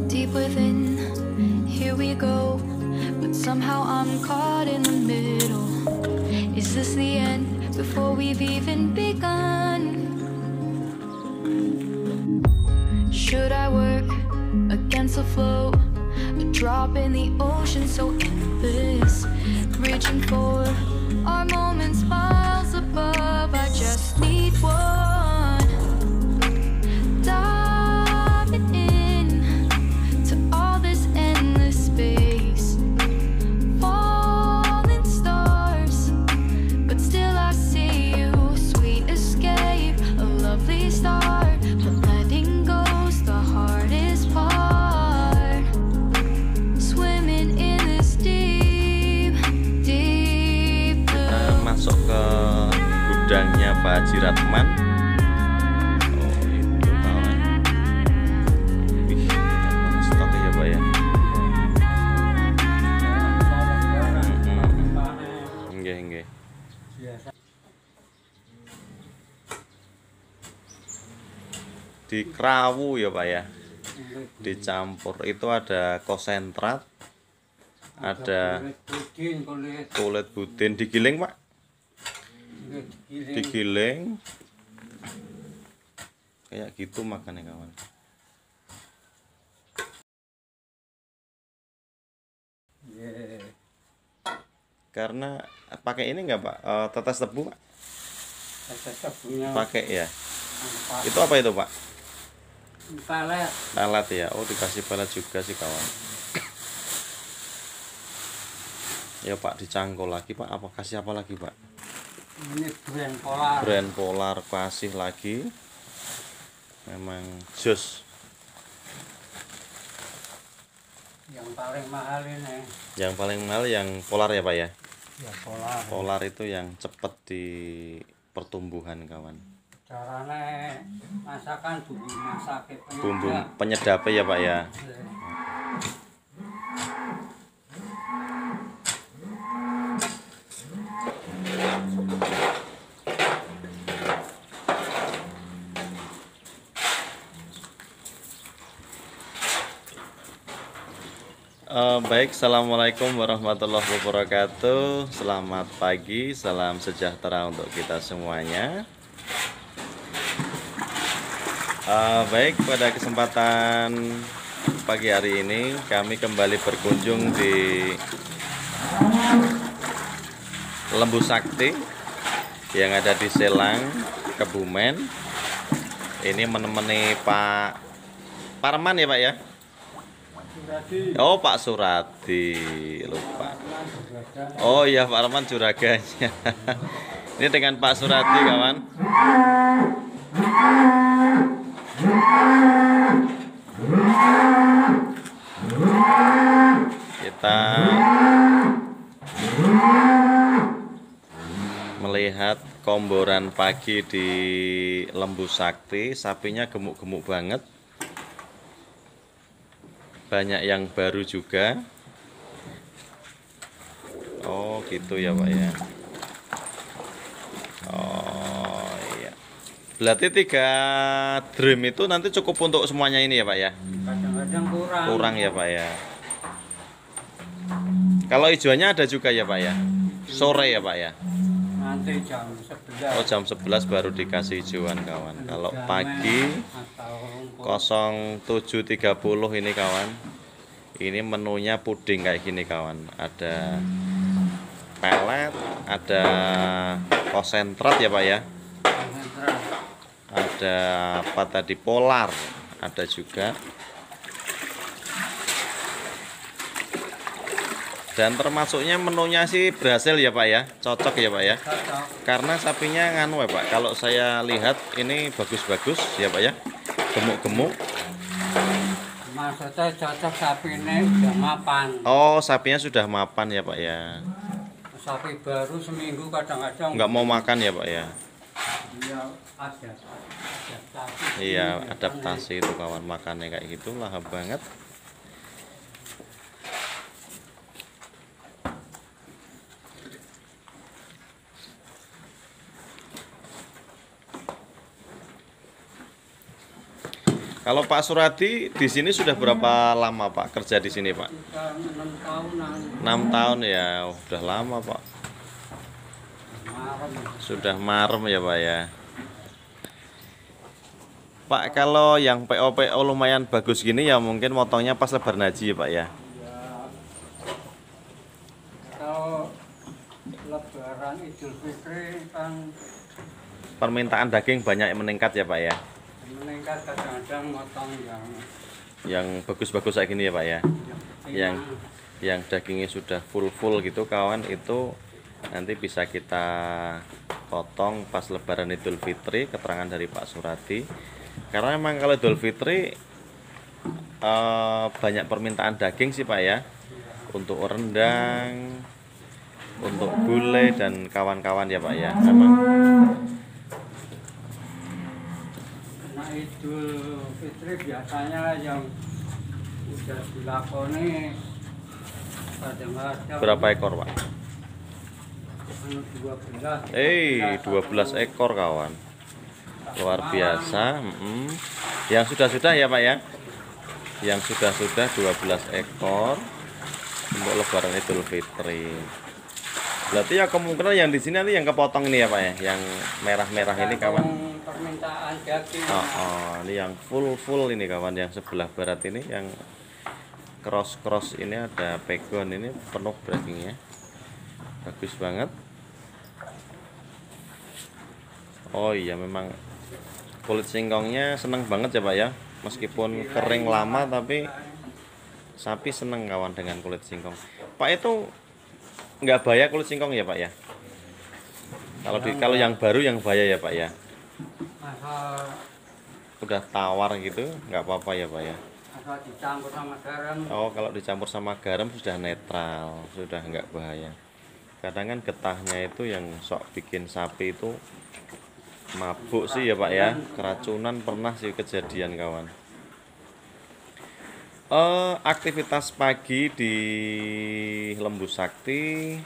Deep within, here we go, but somehow I'm caught in the middle. Is this the end before we've even begun? Should I work against the flow, a drop in the ocean so endless, reaching for our moments miles above? I just need one. Diving in to all this endless space, falling stars, but still I see you. Sweet escape, a lovely start, but letting go's the hardest part. Swimming in this deep, deep blue. Masuk ke gudangnya Pak Haji Ratman. Oh itu kawan. Wih, stok ya Pak ya. Nggih. Di Krawu ya Pak ya. Dicampur itu ada konsentrat, ada kulit budin digiling Pak. Digiling kayak gitu makannya kawan. Karena pakai ini enggak Pak? Tetes tebu Pak? Tetes tebunya Pakai ya. Itu apa itu Pak? pelet. Pelet ya. Oh dikasih pelet juga sih kawan. Ya Pak, dicangkul lagi Pak. Apa kasih apa lagi Pak? Ini brand polar. Brand polar kasih lagi. Memang jos. Yang paling mahal ini. Yang paling mahal yang polar ya Pak ya. Ya polar. Polar itu yang cepet di pertumbuhan kawan. Caranya masakan bumbu masak Bumbu penyedap ya Pak ya. Baik, assalamualaikum warahmatullahi wabarakatuh. Selamat pagi, salam sejahtera untuk kita semuanya. Baik, pada kesempatan pagi hari ini kami kembali berkunjung di Lembu Sakti yang ada di Selang, Kebumen. Ini menemani Pak Parman ya Pak ya. Oh Pak Suradi, lupa. Oh iya Pak Arman juraganya. Ini dengan Pak Suradi kawan. Kita melihat komboran pagi di Lembu Sakti. Sapinya gemuk-gemuk banget. Banyak yang baru juga. Oh gitu ya Pak ya. Oh iya. Berarti 3 drum itu nanti cukup untuk semuanya ini ya Pak ya. Kadang-kadang kurang. Kurang ya Pak ya. Kalau hijauannya ada juga ya Pak ya. Sore ya Pak ya. Nanti jam 11. Oh jam 11 baru dikasih hijauan kawan. Kalau pagi 07.30 ini kawan. Ini menunya puding kayak gini kawan. Ada pelet, ada konsentrat ya Pak ya. Ada apa tadi, polar, ada juga. Dan termasuknya menunya sih berhasil ya Pak ya. Cocok ya Pak ya. Karena sapinya nganu ya Pak. Kalau saya lihat ini bagus-bagus ya Pak ya. Gemuk-gemuk. Maksudnya cocok sapi ini udah mapan. Oh sapinya sudah mapan ya Pak ya. Sapi baru seminggu kadang-kadang Nggak mau makan ya Pak ya. Iya adaptasi. Iya adaptasi itu kawan, makannya kayak gitu lahap banget. Kalau Pak Suradi di sini sudah berapa lama Pak kerja di sini Pak? Sudah 6 tahunan. 6 tahun ya, udah lama Pak. Malam. Sudah marem ya Pak ya. Pak, kalau yang PO lumayan bagus gini ya mungkin motongnya pas Lebaran Haji ya Pak ya. Ya, kalau Lebaran Idul Fitri kan Permintaan daging banyak yang meningkat ya Pak ya. meningkat, kadang-kadang motong Yang bagus-bagus kayak gini ya Pak ya. Yang dagingnya sudah full gitu kawan, itu nanti bisa kita potong pas Lebaran Idul Fitri, keterangan dari Pak Suradi. Karena memang kalau Idul Fitri banyak permintaan daging sih Pak ya, untuk rendang, untuk gulai dan kawan-kawan ya Pak ya. Memang Nah, Idul Fitri biasanya yang sudah dilakoni kadang-kadang berapa ekor Pak? 12. 12 ekor kawan, luar biasa. Yang sudah ya Pak ya, yang sudah 12 ekor untuk Lebaran Idul Fitri. Berarti ya kemungkinan yang di sini nanti yang kepotong ini ya Pak ya, yang merah-merah ini kawan. Permintaan daging. Ini yang full ini kawan, yang sebelah barat ini yang cross ini ada pegon, ini penuh dagingnya, bagus banget. Oh iya, memang kulit singkongnya seneng banget ya Pak ya, meskipun kering lama tapi sapi seneng kawan dengan kulit singkong. Pak, itu nggak bahaya kulit singkong ya Pak ya? Kalau yang baru yang bahaya ya Pak ya? Asal Udah tawar gitu nggak apa-apa ya Pak ya? dicampur sama garam. Oh, kalau dicampur sama garam sudah netral, sudah nggak bahaya. Kadang kan getahnya itu yang sok bikin sapi itu mabuk sih ya Pak ya, keracunan pernah sih kejadian kawan. Aktivitas pagi di Lembu Sakti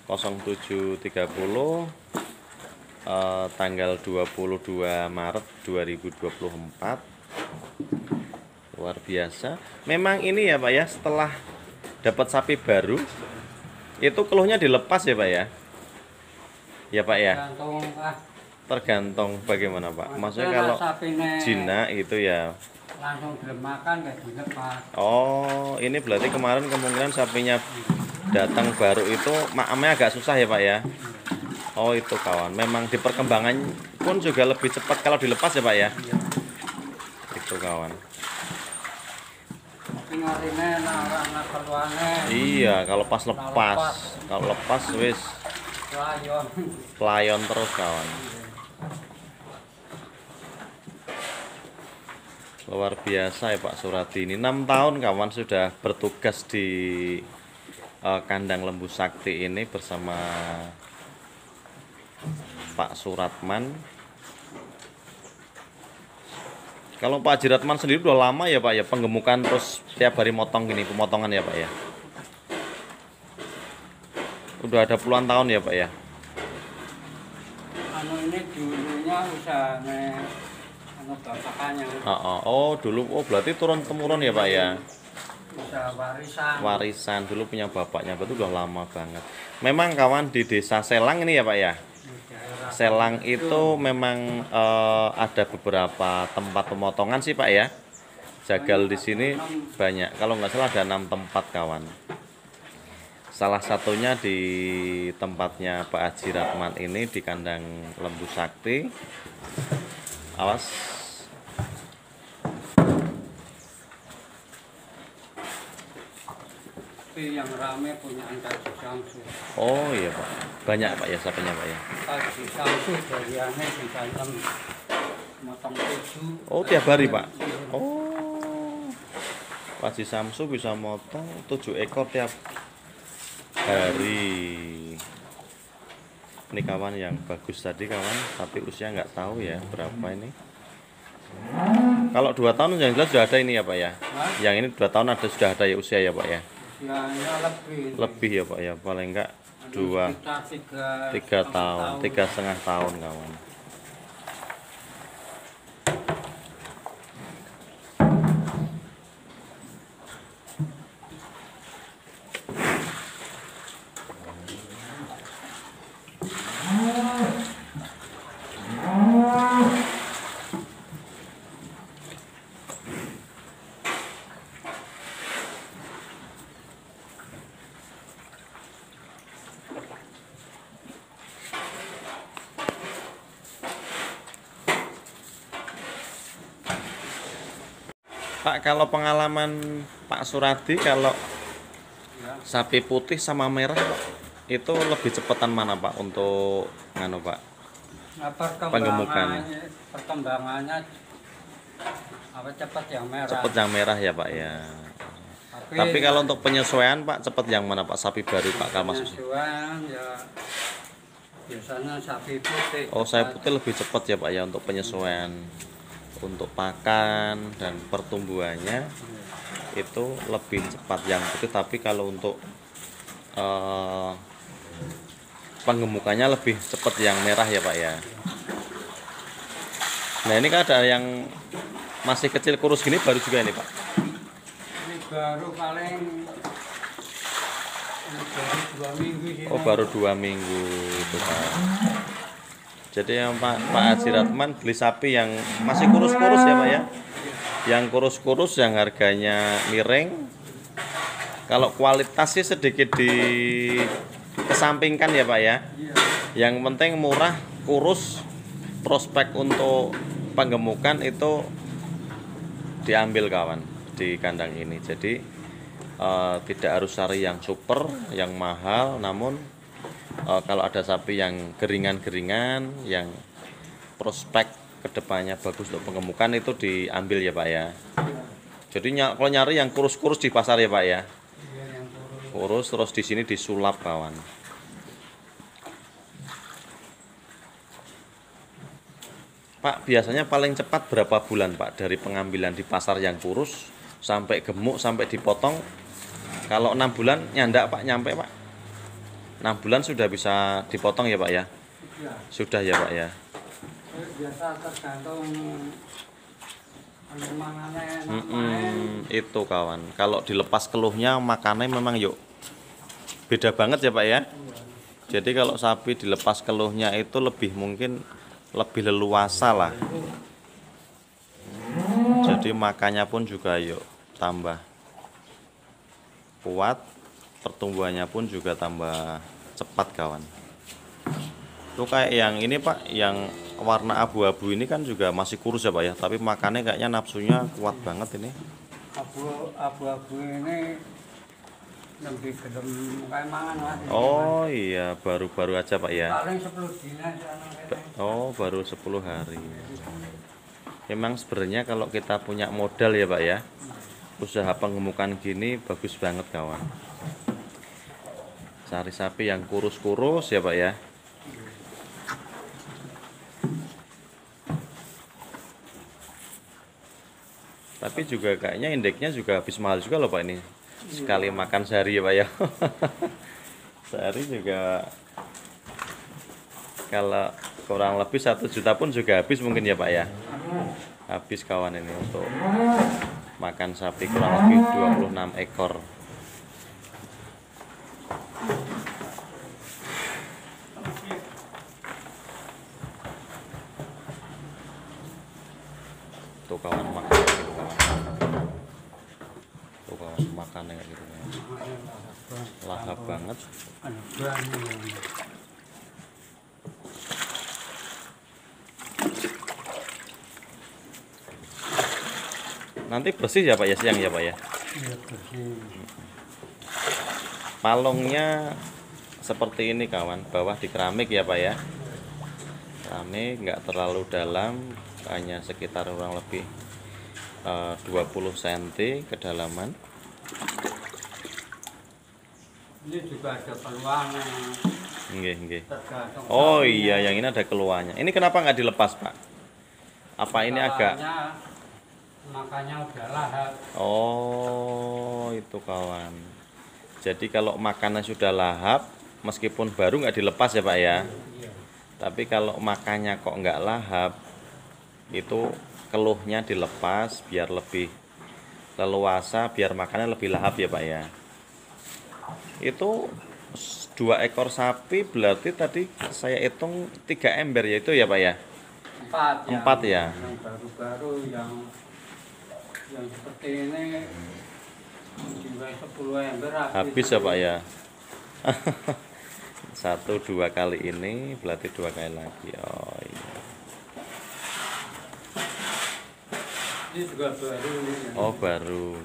07.30 tanggal 22 Maret 2024. Luar biasa. Memang ini ya Pak ya, setelah dapat sapi baru itu keluhnya dilepas ya Pak ya? Ya Pak ya? Tergantung bagaimana Pak. Maksudnya kalau jinak itu ya langsung dimakan nggak dilepas. Oh, ini berarti kemarin kemungkinan sapinya datang baru itu makamnya agak susah ya Pak ya? Oh itu kawan, memang di perkembangan pun juga lebih cepat kalau dilepas ya Pak ya? Itu kawan. Iya, kalau pas lepas, kalau lepas wis pelayon terus kawan. Luar biasa ya Pak Suradi, ini 6 tahun kawan sudah bertugas di kandang Lembu Sakti ini bersama Pak Suratman. Kalau Pak Jiratman sendiri udah lama ya Pak ya, penggemukan terus tiap hari motong gini, pemotongan ya Pak ya? Udah ada puluhan tahun ya Pak ya? Ini dulunya usahanya bapaknya. Oh dulu, berarti turun temurun ya Pak ya? Usaha warisan. Warisan dulu punya bapaknya, berarti udah lama banget. Memang kawan di desa Selang ini ya Pak ya? Selang itu memang ada beberapa tempat pemotongan sih Pak ya. Jagal di sini banyak, kalau nggak salah ada 6 tempat kawan. Salah satunya di tempatnya Pak Haji Ratman ini di kandang Lembu Sakti. Awas. Yang rame punya Haji Samsu. Oh iya Pak, banyak Pak ya sapinya Pak ya. Haji Samsu jadiannya di dalam motong 7. Oh tiap hari Pak. Oh, Pak Haji Samsu bisa motong 7 ekor tiap hari. Ini kawan yang bagus tadi kawan, tapi usia nggak tahu ya berapa ini. Kalau 2 tahun yang jelas sudah ada ini ya Pak ya. Yang ini 2 tahun sudah ada ya usia ya Pak ya. Lebih ya Pak ya, paling enggak 3 tahun, 3,5 tahun kawan. Pak, kalau pengalaman Pak Suradi, kalau Ya. sapi putih sama merah Pak, itu lebih cepetan mana Pak untuk nganu Pak? Nah, Penggemukan. perkembangannya apa cepat yang merah. Cepet yang merah ya Pak ya. Tapi, Tapi kalau untuk penyesuaian Pak, cepet yang mana Pak? Sapi baru Pak kalau masuk. penyesuaian ya biasanya sapi putih. Oh, sapi putih lebih cepat ya Pak ya untuk penyesuaian, untuk pakan dan pertumbuhannya itu lebih cepat yang putih. Tapi kalau untuk penggemukannya lebih cepat yang merah ya Pak ya. Nah ini kan ada yang masih kecil kurus gini baru juga ini Pak. Ini baru paling ini baru 2 minggu sih. Oh baru 2 minggu itu Pak. Jadi yang Pak Haji Ratman beli sapi yang masih kurus-kurus ya Pak ya. Yang kurus-kurus yang harganya miring. Kalau kualitas sih sedikit dikesampingkan ya Pak ya. Iya. Yang penting murah, kurus, prospek untuk penggemukan itu diambil kawan di kandang ini. Jadi tidak harus cari yang super, yang mahal, namun kalau ada sapi yang geringan-geringan, yang prospek kedepannya bagus untuk penggemukan itu diambil ya Pak ya. Jadi kalau nyari yang kurus-kurus di pasar ya Pak ya. Iya, yang kurus. Kurus terus di sini disulap kawan. Pak, biasanya paling cepat berapa bulan Pak dari pengambilan di pasar yang kurus sampai gemuk sampai dipotong? Kalau 6 bulan nyandak Pak, nyampe Pak? 6 bulan sudah bisa dipotong ya Pak ya? Ya, Sudah ya Pak ya? biasa tergantung mangannya enak main. Itu kawan. Kalau dilepas keluhnya makannya memang yuk beda banget ya Pak ya? Jadi kalau sapi dilepas keluhnya itu lebih mungkin lebih leluasa lah. Jadi makannya pun juga yuk tambah kuat, pertumbuhannya pun juga tambah cepat kawan. Itu kayak yang ini Pak, yang warna abu-abu ini kan juga masih kurus ya Pak ya, tapi makannya kayaknya nafsunya kuat banget ini. Abu-abu ini lebih gedem kayak mangan lah. Oh iya, baru-baru aja Pak ya. Paling 10 dina sana kayaknya. Oh, baru 10 hari. Memang sebenarnya kalau kita punya modal ya Pak ya, usaha penggemukan gini bagus banget kawan. Cari sapi yang kurus-kurus ya Pak ya. Tapi juga kayaknya indeksnya juga habis mahal juga loh Pak ini. Sekali makan sehari ya Pak ya. Sehari juga kalau kurang lebih 1 juta pun juga habis mungkin ya Pak ya. Habis kawan ini untuk makan sapi kurang lebih 26 ekor. Tuh kawan makan gitu kawan. Tuh kawan makannya kayak gitu kawan. Lahap banget. Aduh, berani. Nanti bersih ya Pak ya, siang ya Pak ya. Iya, bersih. Palungnya seperti ini kawan, bawah di keramik ya Pak ya. Keramik nggak terlalu dalam, hanya sekitar kurang lebih 20 cm kedalaman. Ini juga ada peluangnya. Nggih, nggih. Tergantung Oh sapinya. iya, yang ini ada keluarnya. Ini kenapa nggak dilepas Pak? Apa ini agak? Makanya udah lahap. Oh itu kawan. Jadi kalau makannya sudah lahap, meskipun baru nggak dilepas ya Pak ya. Iya. Tapi kalau makannya kok nggak lahap, itu keluhnya dilepas biar lebih leluasa, biar makannya lebih lahap ya Pak ya. Itu 2 ekor sapi berarti tadi saya hitung 3 ember ya itu ya Pak ya. 4 4 ya? Yang baru-baru yang seperti ini juga 10 ember Habis ya Pak ya. 1-2 kali ini berarti 2 kali lagi. Oh iya. Ini Ini juga baru ini. Ya. Oh baru.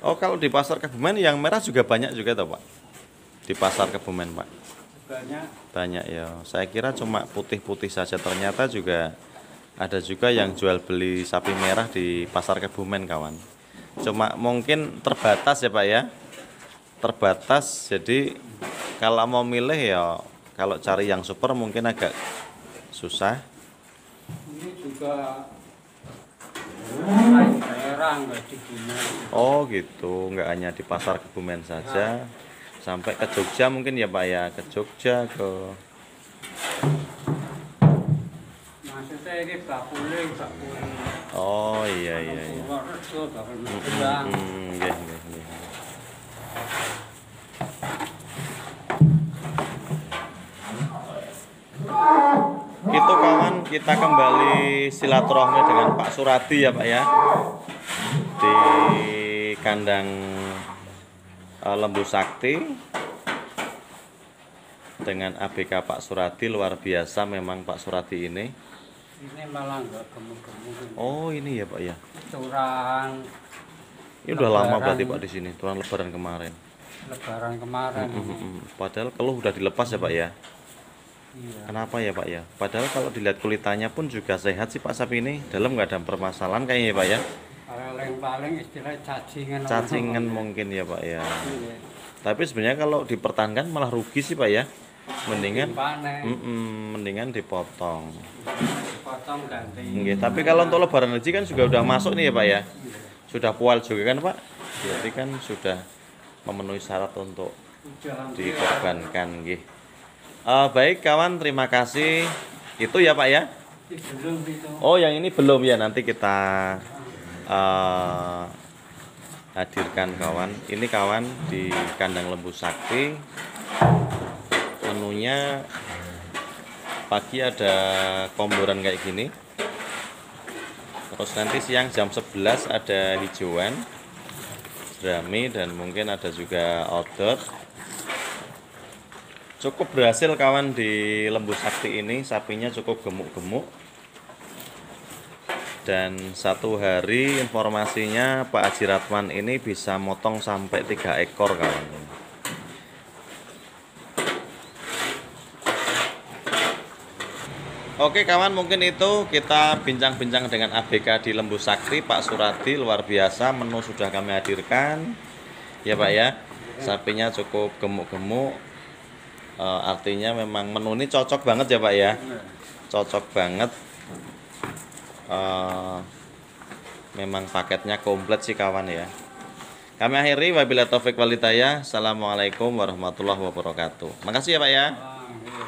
Oh kalau di pasar Kebumen yang merah juga banyak juga toh Pak? Di pasar Kebumen Pak? Banyak. Banyak ya. Saya kira cuma putih-putih saja, ternyata juga ada juga yang jual beli sapi merah di pasar Kebumen kawan. Cuma mungkin terbatas ya Pak ya. Terbatas, jadi kalau mau milih ya kalau cari yang super mungkin agak susah. Ini juga lain daerah nggak di Kebumen. Oh gitu, nggak hanya di pasar Kebumen saja, sampai ke Jogja mungkin ya Pak ya, ke Jogja ke. Maksudnya ini bakule. Oh iya iya iya. Purworejo, bakul Magelang. Nggih, nggih, nggih. Itu kawan, kita kembali silaturahmi dengan Pak Suradi ya Pak ya, di kandang Lembu Sakti dengan ABK Pak Suradi. Luar biasa memang Pak Suradi ini. Ini malah nggak gemuk-gemuk. Oh ini ya Pak ya. Turang Ini udah lama Lebaran. berarti Pak di sini, turun Lebaran kemarin. Lebaran kemarin. Padahal keluh udah dilepas ya Pak ya. Iya. Kenapa ya Pak ya? Padahal kalau dilihat kulitannya pun juga sehat sih Pak sapi ini. Dalam nggak ada permasalahan kayaknya ya Pak ya. Paling istilah cacingan. Cacingan mungkin ya Pak ya. Iya. Tapi sebenarnya kalau dipertahankan malah rugi sih Pak ya. Mendingan Panen. mendingan dipotong. Potong ganti. Nggih, tapi kalau untuk lebaran haji kan juga udah masuk nih ya Pak ya. Sudah pual juga kan Pak? Jadi kan sudah memenuhi syarat untuk Udah hampir. dikorbankan nggih. Baik kawan, terima kasih. Itu ya Pak ya. Ini belum itu. Oh, yang ini belum ya, nanti kita hadirkan kawan. Ini kawan di kandang Lembu Sakti. Menunya pagi ada komboran kayak gini. Terus nanti siang jam 11 ada hijauan, jerami, dan mungkin ada juga outdoor. Cukup berhasil kawan di Lembu Sakti ini, sapinya cukup gemuk-gemuk. Dan satu hari informasinya Pak Haji Ratman ini bisa motong sampai 3 ekor kawan. Oke kawan, mungkin itu kita bincang-bincang dengan ABK di Lembu Sakti Pak Suradi. Luar biasa, menu sudah kami hadirkan ya Pak ya. Sapinya cukup gemuk-gemuk. Artinya memang menu ini cocok banget ya Pak ya. Cocok banget. Memang paketnya komplit sih kawan ya. Kami akhiri, wabillahi taufik wal hidayah. Assalamualaikum warahmatullahi wabarakatuh. Makasih ya Pak ya. Ah, iya.